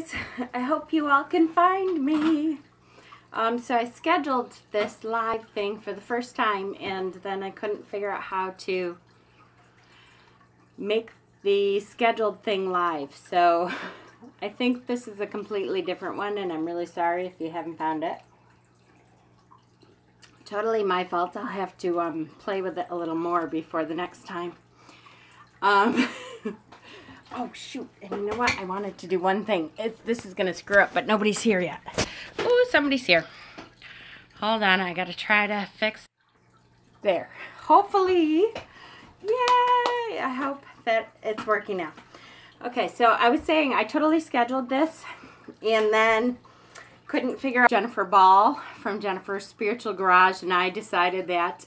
guys, I hope you all can find me. So I scheduled this live thing for the first time, and then I couldn't figure out how to make the scheduled thing live. So I think this is a completely different one, and I'm really sorry if you haven't found it. Totally my fault. I'll have to play with it a little more before the next time. Oh shoot, and you know what? I wanted to do one thing. This is going to screw up, but nobody's here yet. Oh, somebody's here. Hold on, I got to try to fix. There. Hopefully. Yay! I hope that it's working now. Okay, so I was saying I totally scheduled this and then couldn't figure out Jennifer Ball from Jennifer's Spiritual Garage, and I decided that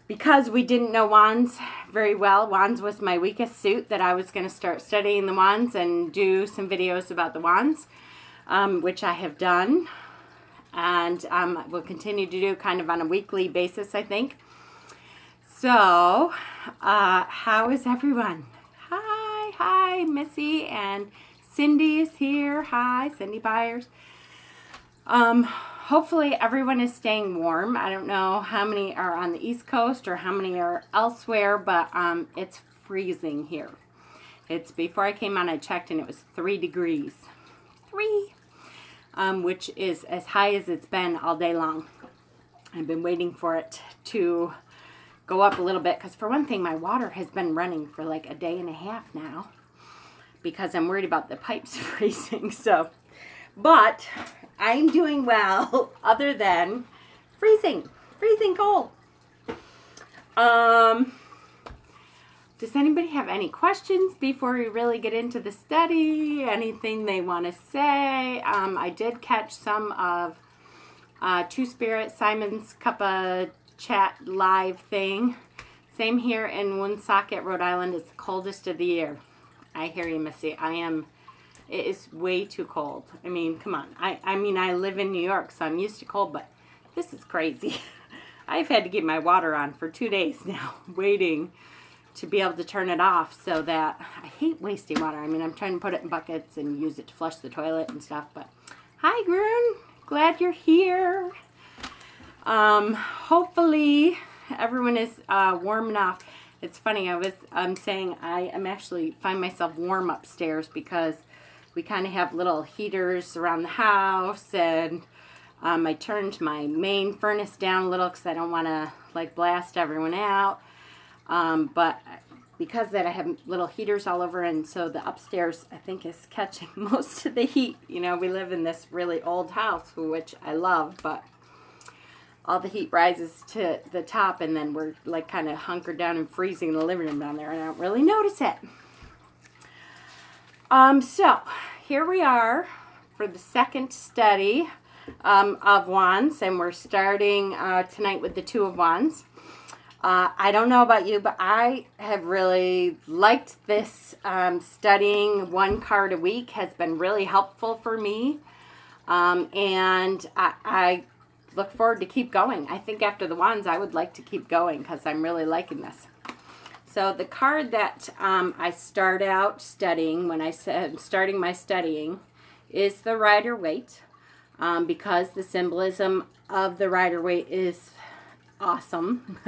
because we didn't know wands very well, wands was my weakest suit, that I was going to start studying the wands and do some videos about the wands, which I have done, and will continue to do kind of on a weekly basis, I think. So, how is everyone? Hi, Missy, and Cindy is here. Hi, Cindy Byers. Hopefully everyone is staying warm. I don't know how many are on the East Coast or how many are elsewhere, but it's freezing here. It's before I came on, I checked, and it was 3 degrees. 3, which is as high as it's been all day long. I've been waiting for it to go up a little bit, because for one thing, my water has been running for like a day and a half now because I'm worried about the pipes freezing. So, but I'm doing well other than freezing cold. Does anybody have any questions before we really get into the study? Anything they want to say? I did catch some of Two Spirit, Simon's Cup of Chat live thing. Same here in Woonsocket, Rhode Island. It's the coldest of the year. I hear you, Missy. It is way too cold. I mean, come on. I mean, I live in New York, so I'm used to cold, but this is crazy. I've had to keep my water on for 2 days now, waiting to be able to turn it off, so that I hate wasting water. I mean, I'm trying to put it in buckets and use it to flush the toilet and stuff, but hi, Grun. Glad you're here. Hopefully everyone is warm enough. It's funny, I'm saying I am actually find myself warm upstairs because we kind of have little heaters around the house, and I turned my main furnace down a little because I don't want to like blast everyone out. But because that I have little heaters all over, and so the upstairs I think is catching most of the heat. You know, we live in this really old house, which I love, but all the heat rises to the top, and then we're like kind of hunkered down and freezing in the living room down there, and I don't really notice it. So here we are for the second study of wands, and we're starting tonight with the Two of Wands. I don't know about you, but I have really liked this. Studying one card a week has been really helpful for me, and I look forward to keep going. I think after the wands, I would like to keep going because I'm really liking this. So the card that I start out studying, when I said starting my studying, is the Rider-Waite, because the symbolism of the Rider-Waite is awesome.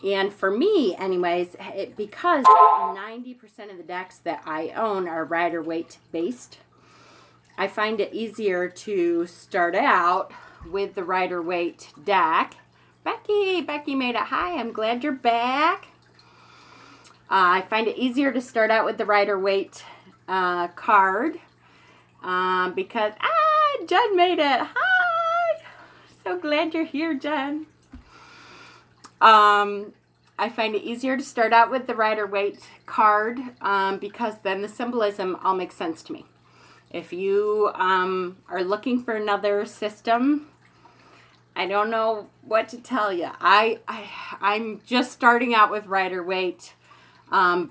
And for me, anyways, because 90% of the decks that I own are Rider-Waite based, I find it easier to start out with the Rider-Waite deck. Becky made it. Hi, I'm glad you're back. I find it easier to start out with the Rider-Waite card because, Jen made it. Hi, so glad you're here, Jen. I find it easier to start out with the Rider-Waite card because then the symbolism all makes sense to me. If you are looking for another system, I don't know what to tell you. I'm just starting out with Rider-Waite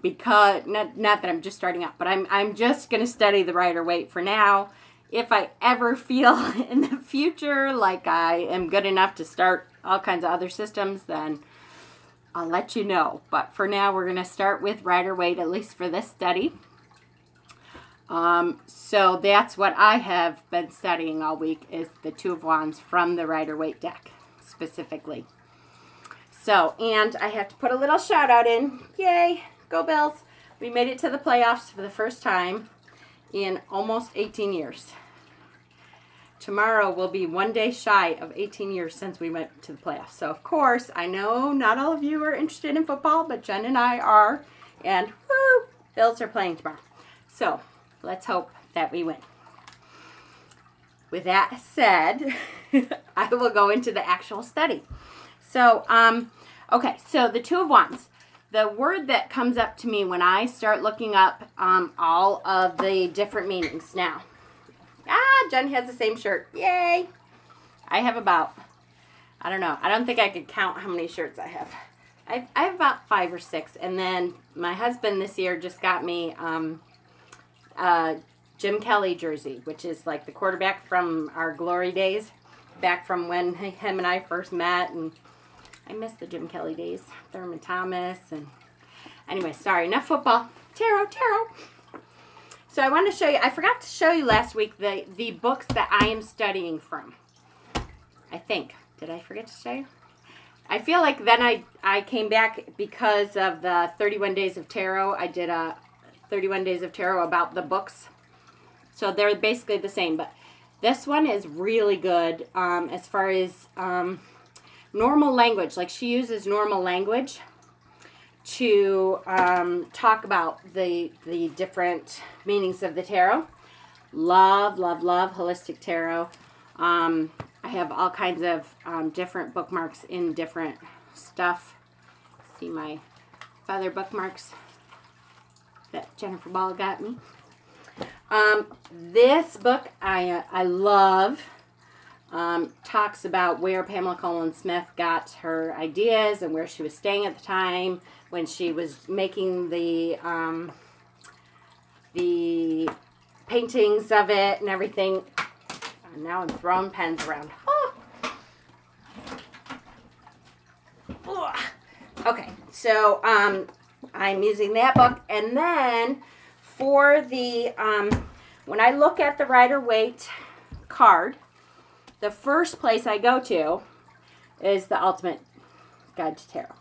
because not that I'm just starting out, but I'm just going to study the Rider-Waite for now. If I ever feel in the future like I am good enough to start all kinds of other systems, then I'll let you know. But for now, we're going to start with Rider-Waite, at least for this study. So that's what I have been studying all week, is the Two of Wands from the Rider-Waite deck specifically. So, and I have to put a little shout out in. Yay, go Bills. We made it to the playoffs for the first time in almost 18 years. Tomorrow will be 1 day shy of 18 years since we went to the playoffs. So, of course, I know not all of you are interested in football, but Jen and I are. And, woo, Bills are playing tomorrow. So, let's hope that we win. With that said, I will go into the actual study. So, okay, so the Two of Wands. The word that comes up to me when I start looking up all of the different meanings now. Jen has the same shirt. Yay! I have about, I don't know. I don't think I could count how many shirts I have. I have about 5 or 6. And then my husband this year just got me Jim Kelly jersey, which is like the quarterback from our glory days, back from when him and I first met. And I miss the Jim Kelly days. Thurman Thomas. And anyway, sorry, enough football. Tarot. So I want to show you, I forgot to show you last week the books that I am studying from. I think. Did I forget to show you? I feel like then I came back because of the 31 Days of Tarot. I did a 31 Days of Tarot about the books. So they're basically the same. But this one is really good as far as normal language. Like, she uses normal language to talk about the different meanings of the tarot. Love Holistic Tarot. I have all kinds of different bookmarks in different stuff. See my feather bookmarks that Jennifer Ball got me. This book I love. Talks about where Pamela Colman Smith got her ideas and where she was staying at the time when she was making the paintings of it and everything. Now I'm throwing pens around. Oh. Okay, so I'm using that book, and then for the when I look at the Rider-Waite card, the first place I go to is the Ultimate Guide to Tarot.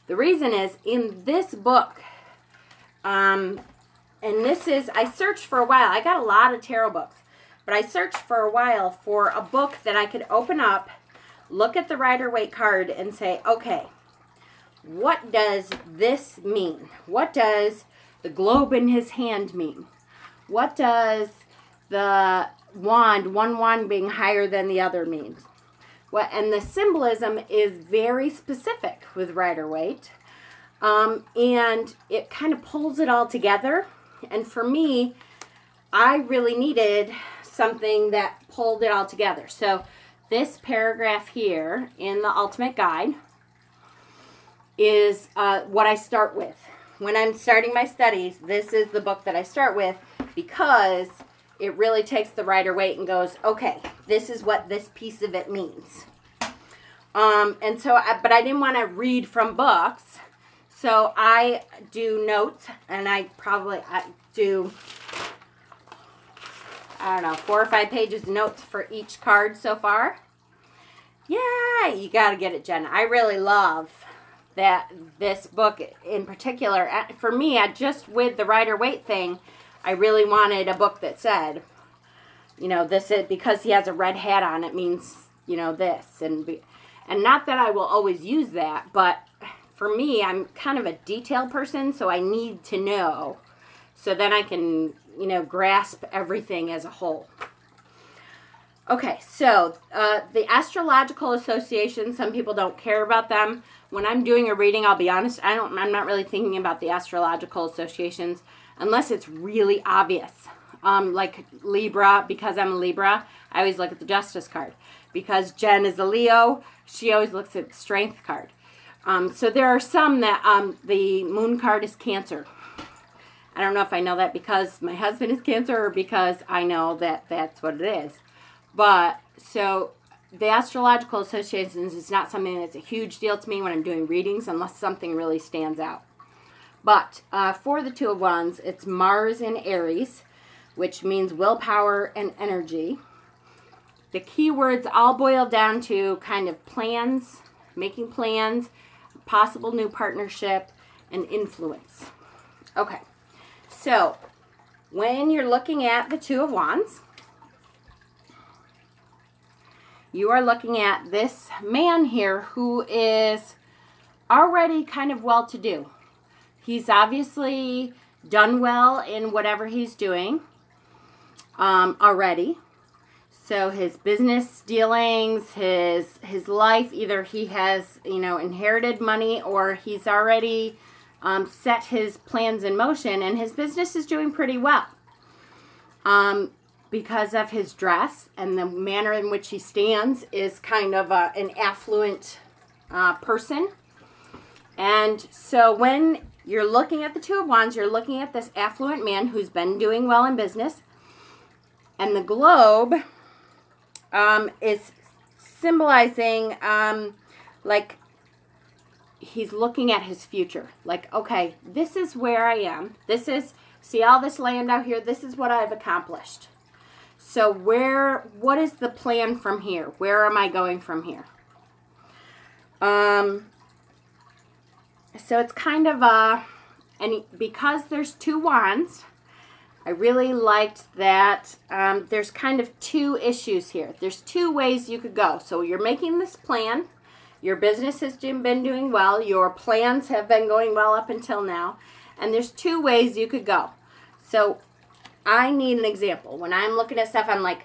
The reason is, in this book, and this is, I searched for a while. I got a lot of tarot books, but I searched for a while for a book that I could open up, look at the Rider-Waite card, and say, okay, what does this mean? What does the globe in his hand mean? What does the wand, one wand being higher than the other, means? And the symbolism is very specific with Rider-Waite, and it kind of pulls it all together. And for me, I really needed something that pulled it all together. So this paragraph here in the Ultimate Guide is what I start with. When I'm starting my studies, this is the book that I start with, because it really takes the Rider-Waite and goes, okay, this is what this piece of it means. And so, but I didn't want to read from books, so I do notes, and I do, I don't know, 4 or 5 pages of notes for each card so far. Yeah, you got to get it, Jen. I really love that this book in particular. For me, just with the Rider-Waite thing, I really wanted a book that said, you know, this is, because he has a red hat on, it means, you know, this. And not that I will always use that, but for me, I'm kind of a detail person, so I need to know, so then I can, you know, grasp everything as a whole. Okay, so the astrological associations, some people don't care about them. When I'm doing a reading, I'll be honest, I'm not really thinking about the astrological associations unless it's really obvious. Like Libra, because I'm a Libra, I always look at the Justice card. Because Jen is a Leo, she always looks at the Strength card. So there are some that the Moon card is Cancer. I don't know if I know that because my husband is Cancer or because I know that that's what it is. But, so, the astrological associations is not something that's a huge deal to me when I'm doing readings unless something really stands out. But for the Two of Wands, it's Mars in Aries, which means willpower and energy. The keywords all boil down to kind of plans, making plans, possible new partnership, and influence. Okay, so when you're looking at the Two of Wands, you are looking at this man here who is already kind of well-to-do. He's obviously done well in whatever he's doing already. So his business dealings, his life, either he has, inherited money, or he's already set his plans in motion, and his business is doing pretty well. Because of his dress and the manner in which he stands is kind of an affluent person. And so when you're looking at the Two of Wands, you're looking at this affluent man who's been doing well in business. And the globe is symbolizing like he's looking at his future. Like, okay, this is where I am. See all this land out here? This is what I've accomplished. So what is the plan from here? Where am I going from here? So it's kind of and because there's two wands, I really liked that there's kind of two issues here. There's two ways you could go. So you're making this plan. Your business has been doing well. Your plans have been going well up until now. And there's two ways you could go. So I need an example. When I'm looking at stuff, I'm like,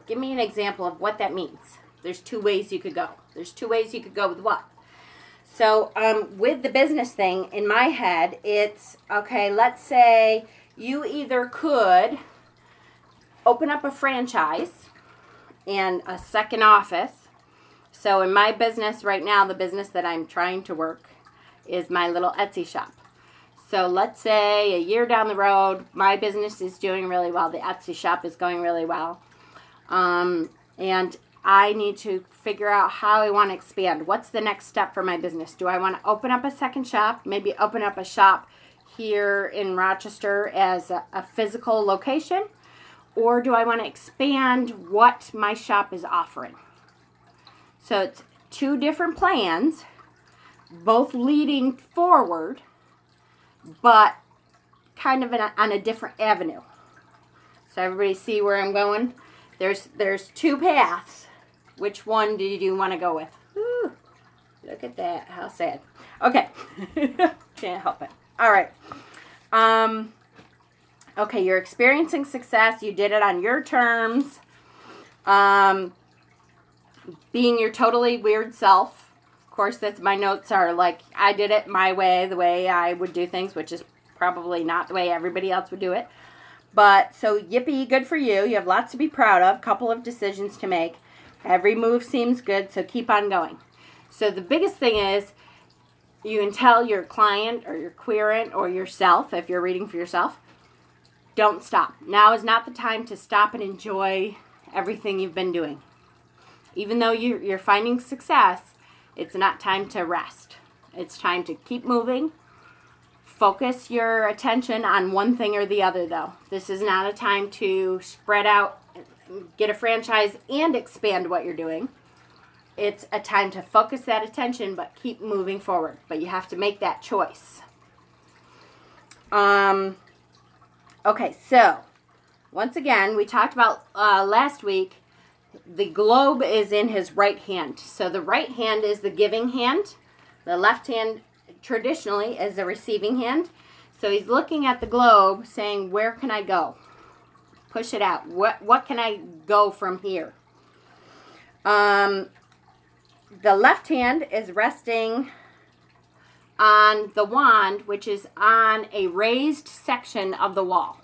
give me an example of what that means. There's two ways you could go. There's two ways you could go with what? So with the business thing, in my head, it's, okay, let's say you either could open up a franchise and a second office. So in my business right now, the business that I'm trying to work is my little Etsy shop. So let's say a year down the road, my business is doing really well. The Etsy shop is going really well. And I need to figure out how I want to expand. What's the next step for my business? Do I want to open up a second shop? Maybe open up a shop here in Rochester as a physical location? Or do I want to expand what my shop is offering? So it's two different plans, both leading forward, but kind of on a different avenue. So everybody see where I'm going? There's two paths. Which one do you want to go with? Whew, look at that. How sad. Okay. Can't help it. All right. Okay, you're experiencing success. You did it on your terms. Being your totally weird self. Of course, that's my notes are like, I did it my way, the way I would do things, which is probably not the way everybody else would do it. But, so, yippee, good for you. You have lots to be proud of. Couple of decisions to make. Every move seems good, so keep on going. So the biggest thing is you can tell your client or your querent or yourself, if you're reading for yourself, don't stop. Now is not the time to stop and enjoy everything you've been doing. Even though you're finding success, it's not time to rest. It's time to keep moving. Focus your attention on one thing or the other, though. This is not a time to spread out, get a franchise, and expand what you're doing. It's a time to focus that attention, but keep moving forward. But you have to make that choice. Okay, so, once again, we talked about last week, the globe is in his right hand. So the right hand is the giving hand. The left hand, traditionally, is the receiving hand. So he's looking at the globe, saying, where can I go? Push it out. What can I go from here? The left hand is resting on the wand, which is on a raised section of the wall.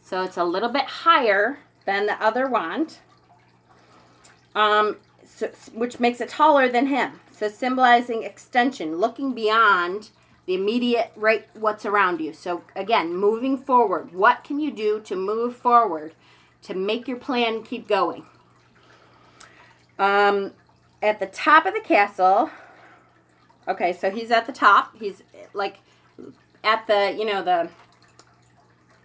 So it's a little bit higher than the other wand, which makes it taller than him. So symbolizing extension, looking beyond the immediate what's around you. So again, moving forward. What can you do to move forward to make your plan keep going? At the top of the castle, okay, so he's at the top. He's like at the, you know, the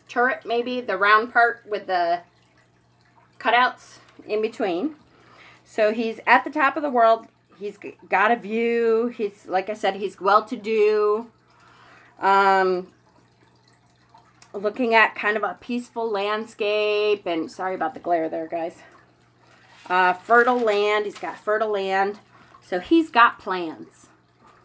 turret, maybe, the round part with the cutouts in between. So he's at the top of the world. He's got a view. He's, like I said, he's well-to-do. Looking at kind of a peaceful landscape. And sorry about the glare there, guys. Fertile land. He's got fertile land. So he's got plans.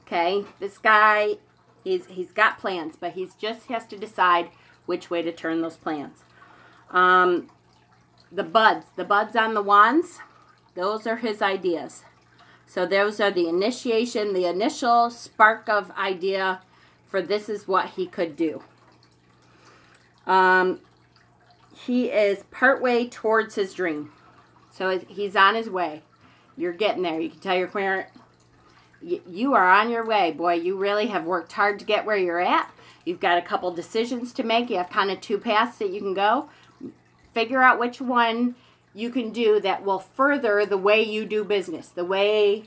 Okay? This guy, he's got plans, but he just has to decide which way to turn those plans. The buds on the wands, those are his ideas. So those are the initiation, the initial spark of idea for this is what he could do. He is partway towards his dream. So he's on his way. You're getting there. You can tell your parent, you are on your way, boy. You really have worked hard to get where you're at. You've got a couple decisions to make. You have kind of two paths that you can go. Figure out which one you can do that will further the way you do business, the way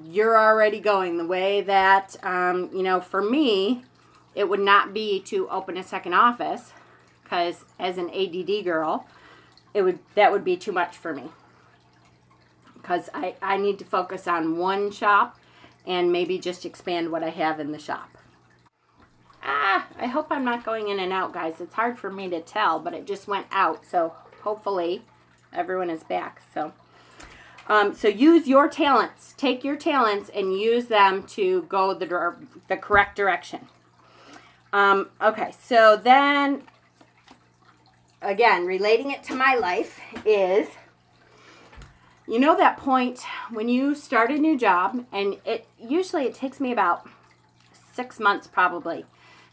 you're already going, the way that, you know, for me, it would not be to open a second office, because as an ADD girl, that would be too much for me. Because I need to focus on one shop and maybe just expand what I have in the shop. I hope I'm not going in and out, guys. It's hard for me to tell, but it just went out. So hopefully everyone is back. So use your talents. Take your talents and use them to go the correct direction. Okay, so then, again, relating it to my life is, you know that point when you start a new job, and usually it takes me about 6 months probably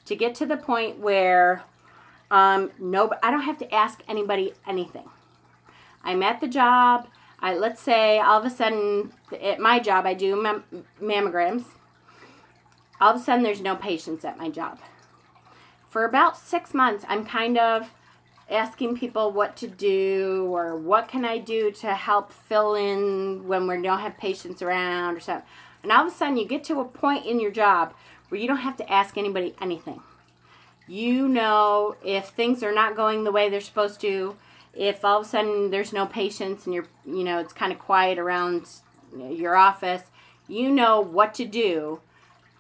to get to the point where I don't have to ask anybody anything. I'm at the job. Let's say all of a sudden at my job I do mammograms. All of a sudden there's no patients at my job. For about 6 months I'm kind of asking people what to do or what can I do to help fill in when we don't have patients around or something. And all of a sudden you get to a point in your job where you don't have to ask anybody anything. You know if things are not going the way they're supposed to, if all of a sudden there's no patients and it's kind of quiet around your office, you know what to do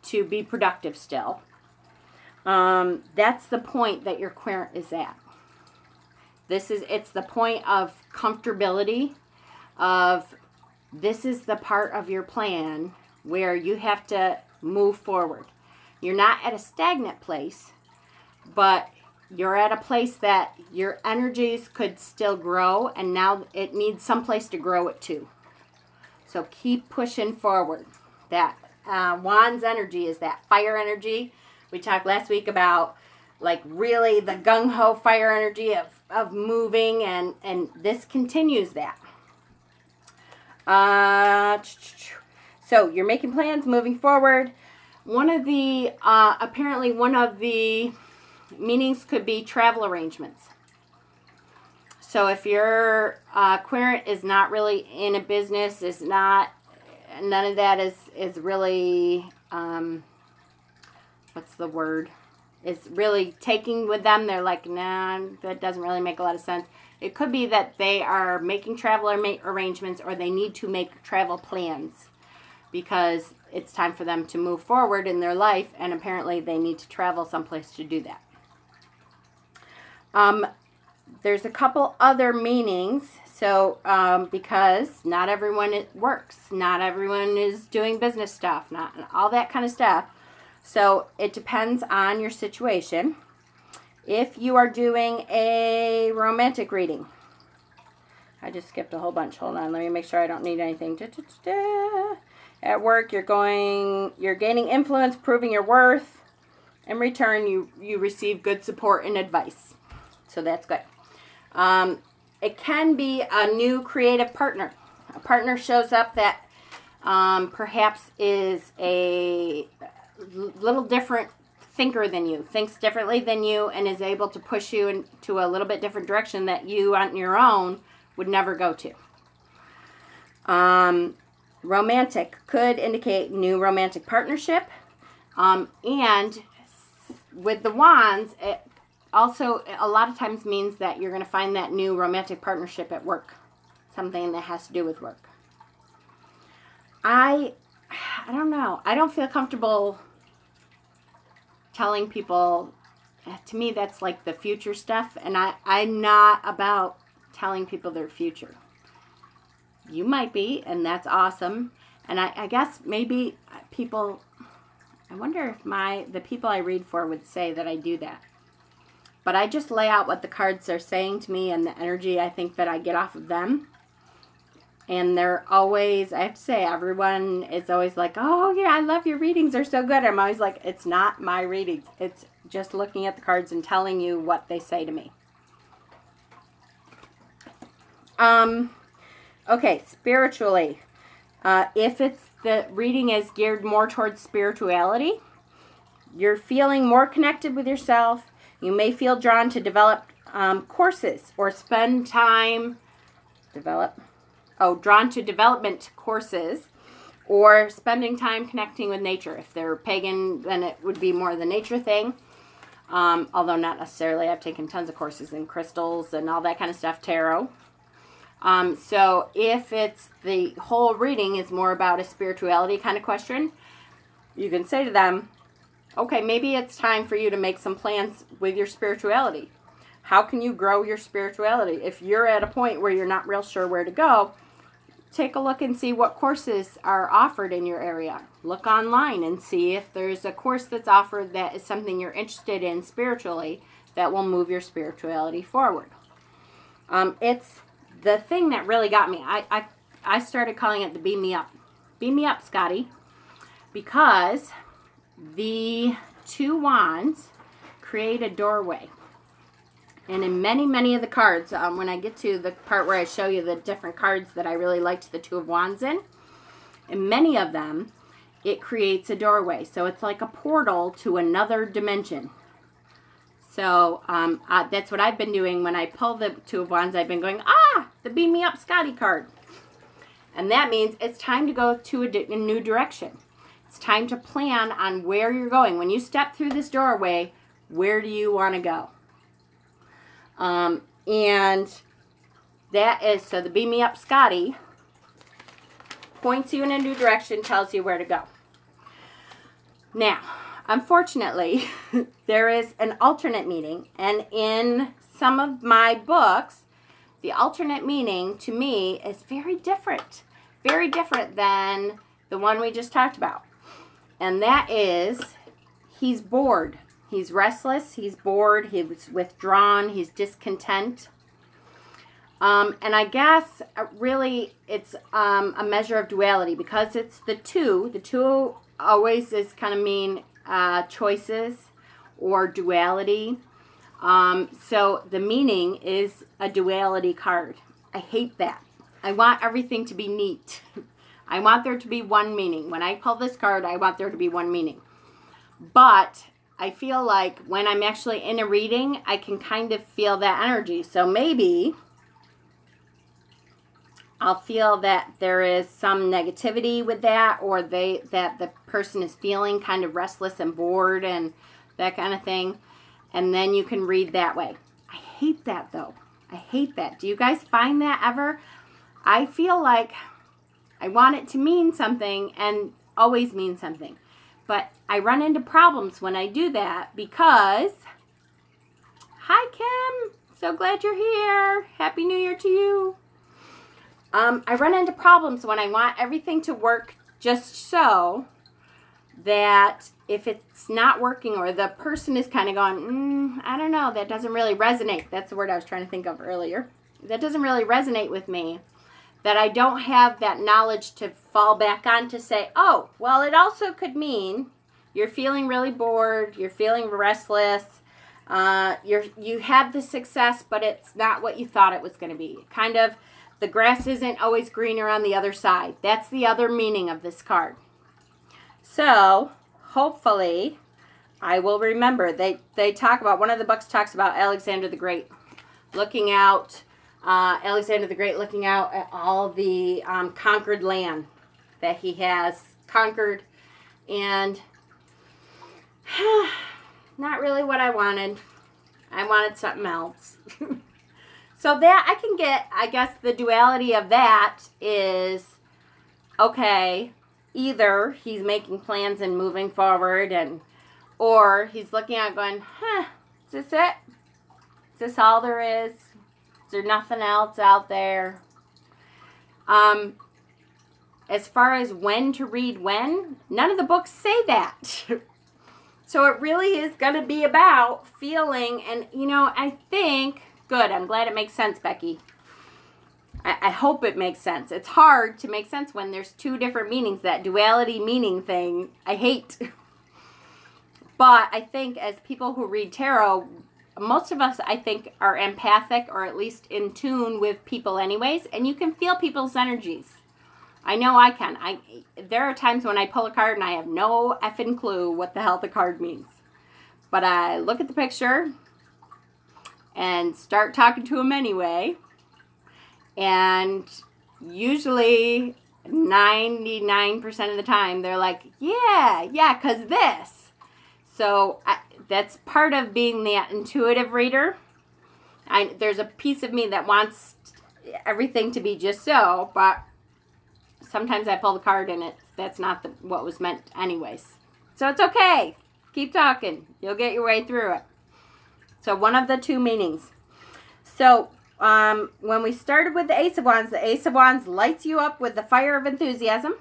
to be productive still. That's the point that your querent is at. It's the point of comfortability of this is the part of your plan where you have to move forward. You're not at a stagnant place, but you're at a place that your energies could still grow, and now it needs some place to grow it to. So keep pushing forward. That Wands energy is that fire energy. We talked last week about like really the gung-ho fire energy of moving, and this continues that. So you're making plans, moving forward. Apparently one of the meanings could be travel arrangements. So if your querent is not really in a business, none of that is really, what's the word? Is really taking with them. They're like, nah, that doesn't really make a lot of sense. It could be that they are making travel arrangements, or they need to make travel plans because it's time for them to move forward in their life, and apparently they need to travel someplace to do that. There's a couple other meanings. So because not everyone works, not everyone is doing business stuff, not all that kind of stuff. So it depends on your situation. If you are doing a romantic reading, I just skipped a whole bunch. Hold on, let me make sure I don't need anything. At work, you're gaining influence, proving your worth. In return, you receive good support and advice. So that's good. It can be a new creative partner. A partner shows up that perhaps is a little different thinker than you, thinks differently than you, and is able to push you into a little bit different direction that you on your own would never go to. Romantic could indicate new romantic partnership, and with the wands, it also a lot of times means that you're going to find that new romantic partnership at work. Something that has to do with work. I don't know. I don't feel comfortable telling people. To me, that's like the future stuff. And I'm not about telling people their future. You might be, and that's awesome. And I guess maybe people, I wonder if the people I read for would say that I do that. But I just lay out what the cards are saying to me and the energy I think that I get off of them. And they're always, I have to say, everyone is always like, oh yeah, I love your readings, they're so good. I'm always like, it's not my readings. It's just looking at the cards and telling you what they say to me. Okay, spiritually. If the reading is geared more towards spirituality, you're feeling more connected with yourself. You may feel drawn to develop courses or spend time, drawn to development courses or spending time connecting with nature. If they're pagan, then it would be more the nature thing. Although not necessarily. I've taken tons of courses in crystals and all that kind of stuff, tarot. So if it's the whole reading is more about a spirituality kind of question, you can say to them, okay, maybe it's time for you to make some plans with your spirituality. How can you grow your spirituality? If you're at a point where you're not real sure where to go, take a look and see what courses are offered in your area. Look online and see if there's a course that's offered that is something you're interested in spiritually that will move your spirituality forward. It's the thing that really got me. I started calling it the Beam Me Up. Beam Me Up, Scotty, because the two wands create a doorway. And in many, many of the cards, when I get to the part where I show you the different cards that I really liked the Two of Wands in many of them, it creates a doorway. So it's like a portal to another dimension. So that's what I've been doing when I pull the Two of Wands. I've been going, the Beam Me Up Scotty card. And that means it's time to go to a new direction. It's time to plan on where you're going. When you step through this doorway, where do you want to go? And that is, so the Beam Me Up Scotty points you in a new direction, tells you where to go. Now, unfortunately, there is an alternate meaning, and in some of my books, the alternate meaning to me is very different than the one we just talked about. And that is, he's bored. He's restless, he's bored, he's withdrawn, he's discontent. And I guess really it's a measure of duality because it's the two. The two always is kind of mean choices or duality. So the meaning is a duality card. I hate that. I want everything to be neat. I want there to be one meaning. When I pull this card, I want there to be one meaning. But I feel like when I'm actually in a reading, I can kind of feel that energy. So maybe I'll feel that there is some negativity with that, or that the person is feeling kind of restless and bored and that kind of thing. And then you can read that way. I hate that though. I hate that. Do you guys find that ever? I feel like I want it to mean something and always mean something. But I run into problems when I do that because, hi Kim, so glad you're here. Happy New Year to you. I run into problems when I want everything to work just so that if it's not working or the person is kind of going, I don't know, that doesn't really resonate. That's the word I was trying to think of earlier. That doesn't really resonate with me. That I don't have that knowledge to fall back on to say, oh, well, it also could mean you're feeling really bored, you're feeling restless, you had the success, but it's not what you thought it was going to be. Kind of, the grass isn't always greener on the other side. That's the other meaning of this card. So, hopefully, I will remember. They talk about, one of the books talks about Alexander the Great looking out. Alexander the Great looking out at all the conquered land that he has conquered, and not really what I wanted. I wanted something else. So that I can get, I guess the duality of that is, okay, either he's making plans and moving forward, or he's looking at it going, is this it? Is this all there is? Is there nothing else out there? As far as when to read when, none of the books say that. So it really is going to be about feeling, and I think, good, I'm glad it makes sense, Becky. I hope it makes sense. It's hard to make sense when there's two different meanings. That duality meaning thing, I hate. But I think as people who read tarot, most of us, I think, are empathic or at least in tune with people anyways. And you can feel people's energies. I know I can. There are times when I pull a card and I have no effing clue what the hell the card means. But I look at the picture and start talking to them anyway. And usually 99% of the time they're like, yeah, because this. So that's part of being the intuitive reader. There's a piece of me that wants everything to be just so, but sometimes I pull the card and that's not what was meant anyways. So it's okay. Keep talking. You'll get your way through it. So one of the two meanings. So when we started with the Ace of Wands lights you up with the fire of enthusiasm.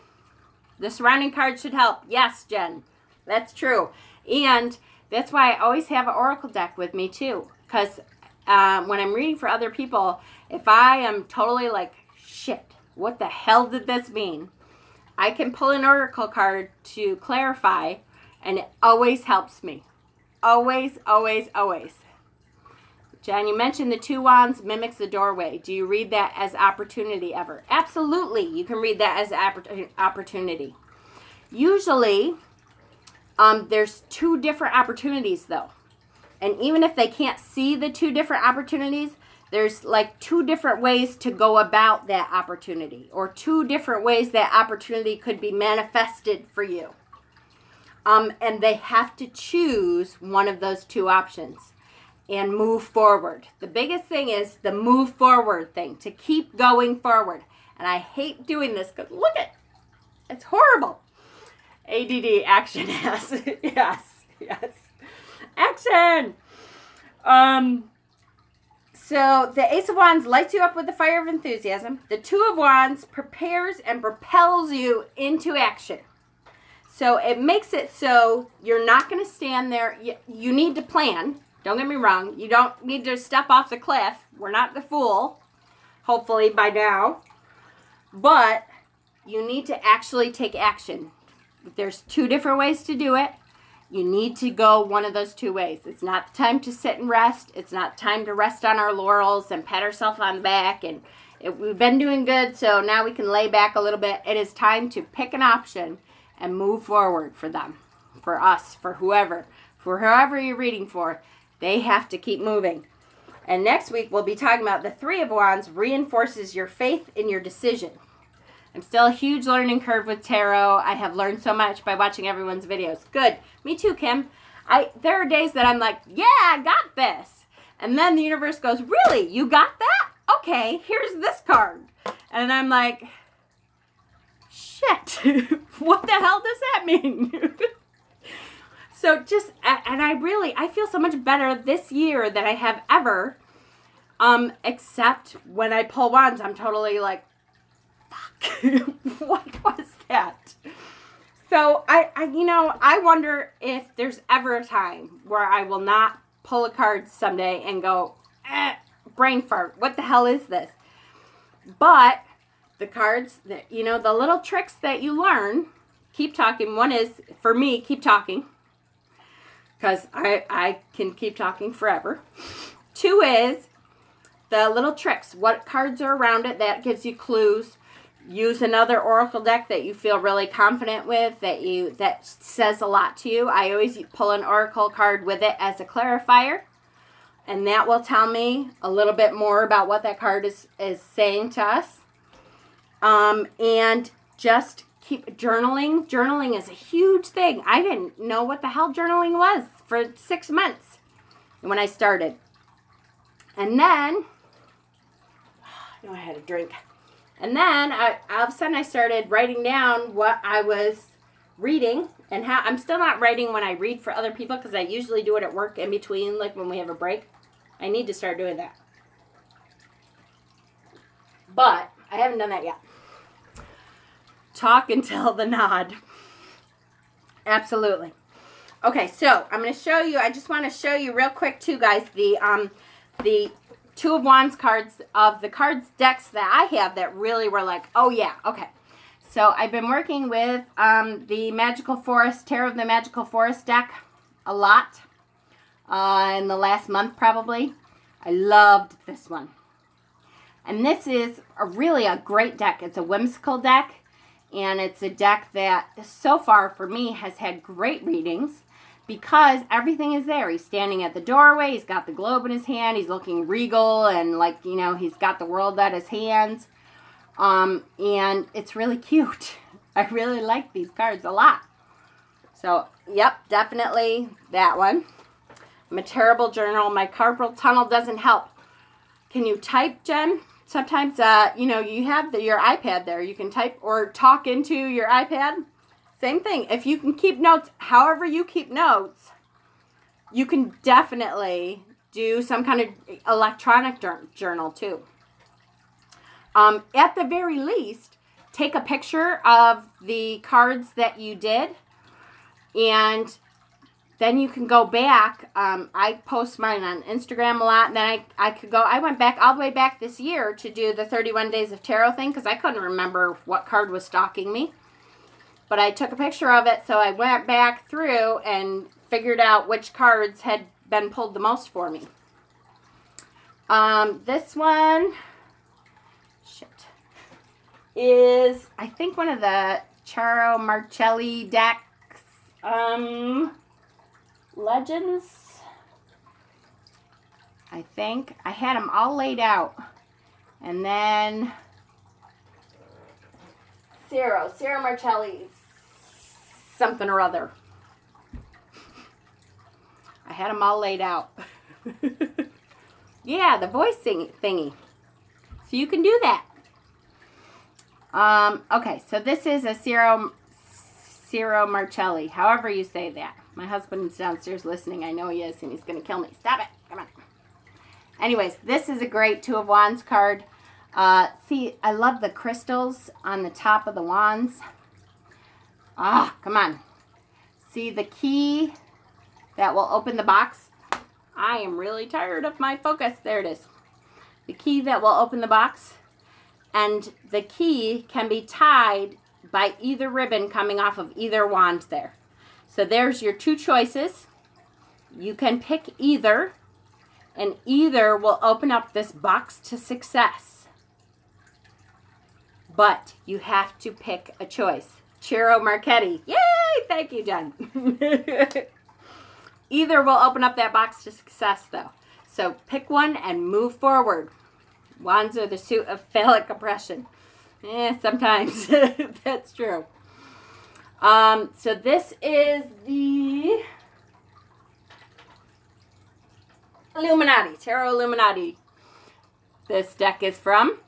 The surrounding cards should help. Yes, Jen, that's true. And that's why I always have an oracle deck with me too. Because when I'm reading for other people, if I am totally like, shit, what the hell did this mean? I can pull an oracle card to clarify, and it always helps me. Always, always, always. Jen, you mentioned the Two Wands mimics the doorway. Do you read that as opportunity ever? Absolutely. You can read that as opportunity. Usually, there's two different opportunities, though. And even if they can't see the two different opportunities, there's like two different ways to go about that opportunity, or two different ways that opportunity could be manifested for you. And they have to choose one of those two options and move forward. The biggest thing is the move forward thing, to keep going forward. And I hate doing this because look at, it's horrible. ADD, action, yes, yes. Action! So the Ace of Wands lights you up with the fire of enthusiasm. The Two of Wands prepares and propels you into action. So it makes it so you're not going to stand there. You need to plan. Don't get me wrong. You don't need to step off the cliff. We're not the fool, hopefully by now. But you need to actually take action. There's two different ways to do it. You need to go one of those two ways. It's not the time to sit and rest. It's not time to rest on our laurels and pat ourselves on the back. And we've been doing good, so now we can lay back a little bit. It is time to pick an option and move forward for them, for us, for whoever you're reading for. They have to keep moving. And next week, we'll be talking about the Three of Wands reinforces your faith in your decision. I'm still a huge learning curve with tarot. I have learned so much by watching everyone's videos. Good. Me too, Kim. There are days that I'm like, yeah, I got this. And then the universe goes, really? You got that? Okay, here's this card. And I'm like, shit. What the hell does that mean? So just, and I feel so much better this year than I have ever. Except when I pull wands, I'm totally like, what was that? So I wonder if there's ever a time where I will not pull a card someday and go, brain fart, what the hell is this? But the cards that, the little tricks that you learn, keep talking. One is, for me, keep talking. Because I can keep talking forever. Two is the little tricks. What cards are around it, that gives you clues. Use another oracle deck that you feel really confident with, that says a lot to you. I always pull an oracle card with it as a clarifier, and that will tell me a little bit more about what that card is saying to us. And just keep journaling. Journaling is a huge thing. I didn't know what the hell journaling was for 6 months when I started. And then, I know I had a drink. And then, all of a sudden, I started writing down what I was reading and how. I'm still not writing when I read for other people because I usually do it at work in between, like when we have a break. I need to start doing that. But I haven't done that yet. Talk until the nod. Absolutely. Okay, so I'm going to show you. I just want to show you real quick too, guys, the Two of Wands cards of the cards decks that I have that really were like, oh yeah, okay. So I've been working with the Magical Forest, Tarot of the Magical Forest deck a lot in the last month probably. I loved this one. And this is really a great deck. It's a whimsical deck, and it's a deck that so far for me has had great readings because everything is there. He's standing at the doorway. He's got the globe in his hand. He's looking regal and like, you know, he's got the world at his hands. And it's really cute. I really like these cards a lot. So, yep, definitely that one. I'm a terrible journal. My carpal tunnel doesn't help. Can you type, Jen? Sometimes, you know, you have your iPad there. You can type or talk into your iPad. Same thing. If you can keep notes, however you keep notes, you can definitely do some kind of electronic journal too. At the very least, take a picture of the cards that you did, and then you can go back. I post mine on Instagram a lot, and then I went back all the way back this year to do the 31 Days of Tarot thing because I couldn't remember what card was stalking me. But I took a picture of it, so I went back through and figured out which cards had been pulled the most for me. This one, is, I think, one of the Charo Marcelli decks, Legends, I think. I had them all laid out. And then Sarah Marcelli, something or other. I had them all laid out. Yeah, the voice thingy. So you can do that. Okay, so this is a Ciro Marcelli, however you say that. My husband's downstairs listening. I know he is, and he's going to kill me. Stop it. Come on. Anyways, this is a great Two of Wands card. See, I love the crystals on the top of the wands. Ah, come on. See the key that will open the box? I am really tired of my focus. There it is. The key that will open the box. And the key can be tied by either ribbon coming off of either wand there. So there's your two choices. You can pick either, and either will open up this box to success. But you have to pick a choice. Ciro Marchetti. Yay! Thank you, Jen. Either will open up that box to success, though. So pick one and move forward. Wands are the suit of phallic oppression. Sometimes that's true. So this is the Illuminati, Tarot Illuminati. This deck is from.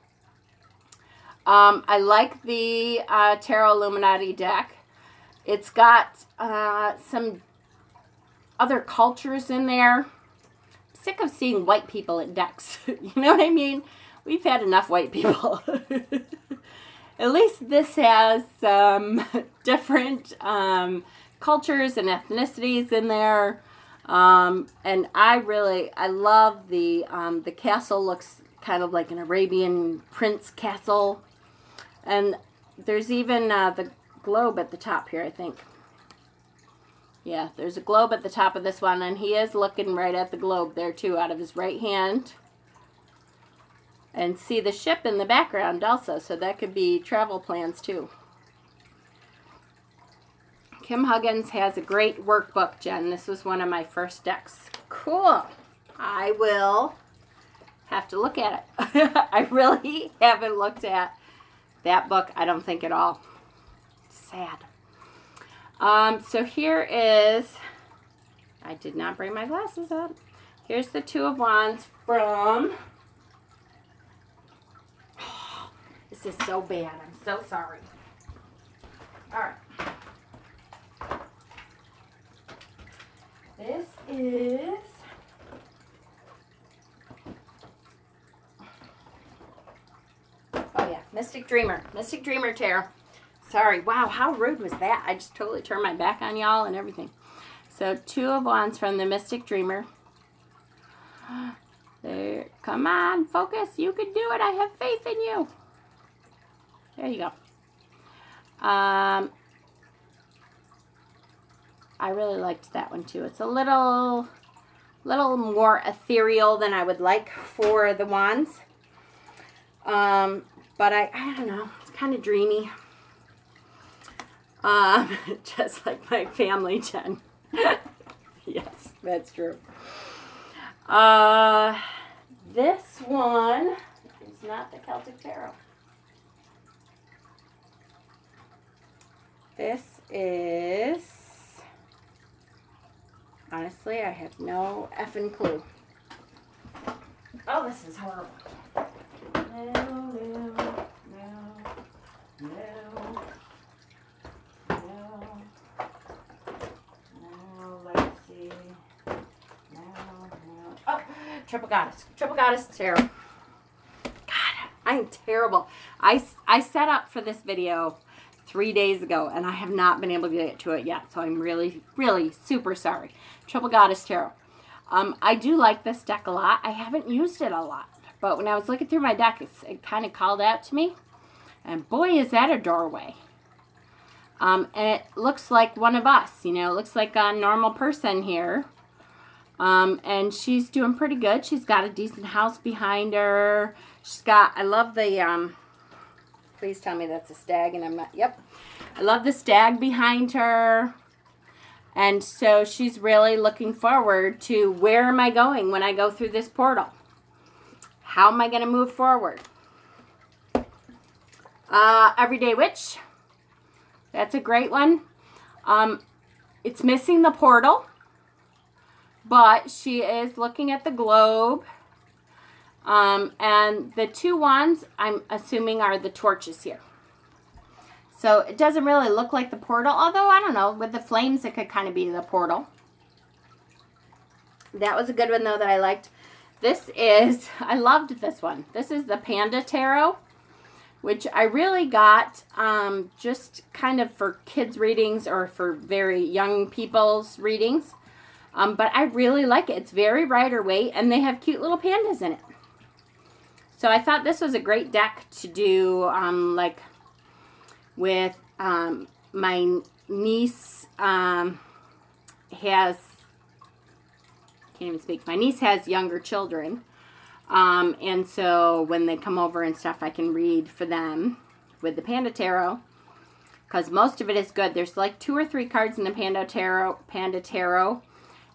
I like the Tarot Illuminati deck. It's got some other cultures in there. I'm sick of seeing white people in decks. You know what I mean? We've had enough white people. At least this has some different cultures and ethnicities in there. And I love the castle. Looks kind of like an Arabian prince castle. And there's even the globe at the top here, I think. Yeah, there's a globe at the top of this one, and he is looking right at the globe there too, out of his right hand. And see the ship in the background also, so that could be travel plans too. Kim Huggins has a great workbook, Jen. This was one of my first decks. Cool. I will have to look at it. I really haven't looked at that book, I don't think, at all. Sad. So here is, I did not bring my glasses up. Here's the Two of Wands from... Oh, this is so bad. I'm so sorry. All right. This is... Oh yeah, Mystic Dreamer. Mystic Dreamer Tarot. Sorry. Wow, how rude was that? I just totally turned my back on y'all and everything. So, Two of Wands from the Mystic Dreamer. There. Come on, focus. You can do it. I have faith in you. There you go. I really liked that one too. It's a little more ethereal than I would like for the wands. But I don't know. It's kind of dreamy. Just like my family, Jen. Yes, that's true. This one is not the Celtic Tarot. This is, honestly, I have no effing clue. Oh, this is horrible. Triple Goddess Tarot. God, I'm terrible. I set up for this video 3 days ago, and I have not been able to get to it yet, so I'm really, really super sorry. Triple Goddess Tarot. I do like this deck a lot. I haven't used it a lot, but when I was looking through my deck, it kind of called out to me, and boy, is that a doorway. And it looks like one of us, you know, it looks like a normal person here. And she's doing pretty good. She's got a decent house behind her. She's got, I love the, please tell me that's a stag and I'm not, yep. I love the stag behind her. And so she's really looking forward to where am I going when I go through this portal? How am I going to move forward? Everyday Witch. That's a great one. It's missing the portal. But she is looking at the globe. And the two wands, I'm assuming, are the torches here. So it doesn't really look like the portal. Although, I don't know, with the flames, it could kind of be the portal. That was a good one, though, that I liked. This is, I loved this one. This is the Panda Tarot, which I really got just kind of for kids' readings or for very young people's readings. But I really like it. It's very Rider-Waite, and they have cute little pandas in it. So I thought this was a great deck to do, like, with my niece has, can't even speak, my niece has younger children. And so when they come over and stuff, I can read for them with the Panda Tarot. Because most of it is good. There's like 2 or 3 cards in the Panda Tarot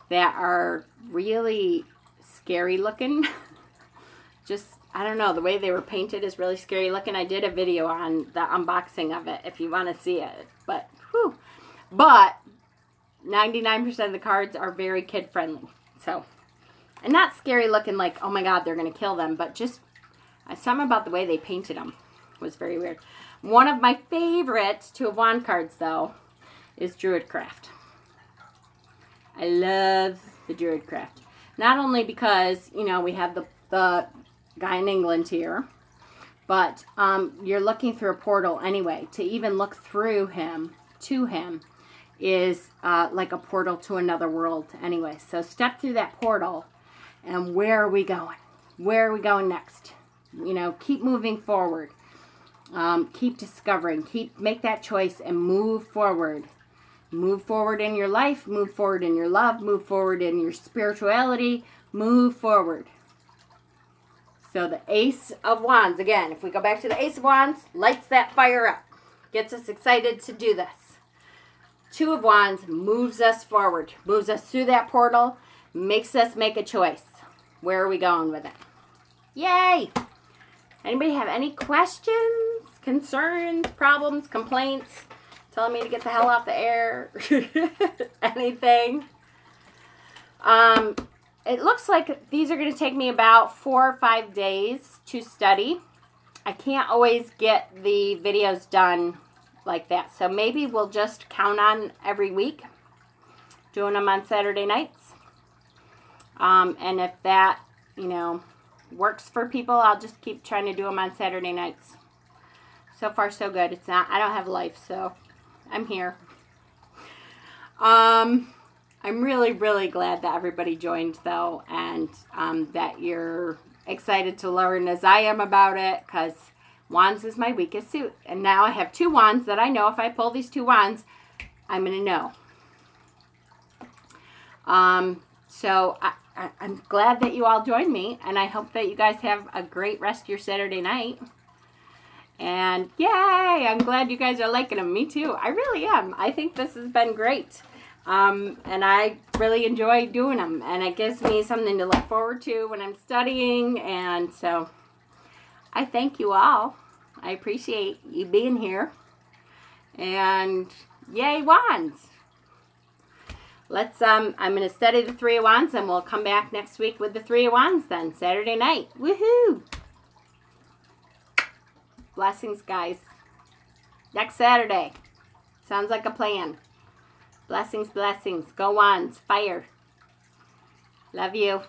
that are really scary looking. Just, I don't know, the way they were painted is really scary looking. I did a video on the unboxing of it if you want to see it. But, whew. But 99% of the cards are very kid friendly. So, and not scary looking like, oh my god, they're going to kill them. But just, something about the way they painted them was very weird. One of my favorite Two of Wands cards, though, is Druidcraft. I love the Druidcraft. Not only because, you know, we have the guy in England here, but you're looking through a portal anyway. To even look through him, to him, is like a portal to another world anyway. So step through that portal, and where are we going? Where are we going next? You know, keep moving forward. Keep discovering. Make that choice and move forward. Move forward in your life, move forward in your love, move forward in your spirituality, move forward. So the Ace of Wands, again, if we go back to the Ace of Wands, lights that fire up, gets us excited to do this. Two of Wands moves us forward, moves us through that portal, makes us make a choice. Where are we going with it? Yay! Anybody have any questions, concerns, problems, complaints? Telling me to get the hell off the air? Anything? It looks like these are going to take me about 4 or 5 days to study. I can't always get the videos done like that. So maybe we'll just count on every week doing them on Saturday nights. And if that, you know, works for people, I'll just keep trying to do them on Saturday nights. So far, so good. It's not, I don't have life, so I'm here. I'm really, really glad that everybody joined, though, and that you're excited to learn as I am about it, because wands is my weakest suit. And now I have 2 wands that I know if I pull these 2 wands, I'm going to know. So I'm glad that you all joined me, and I hope that you guys have a great rest of your Saturday night. And yay, I'm glad you guys are liking them. Me too. I really am. I think this has been great. And I really enjoy doing them, and it gives me something to look forward to when I'm studying. And so I thank you all. I appreciate you being here, and yay wands. Let's I'm going to study the 3 of Wands, and we'll come back next week with the 3 of Wands then, Saturday night. Woohoo! Blessings, guys. Next Saturday. Sounds like a plan. Blessings, blessings. Go Wands. Fire. Love you.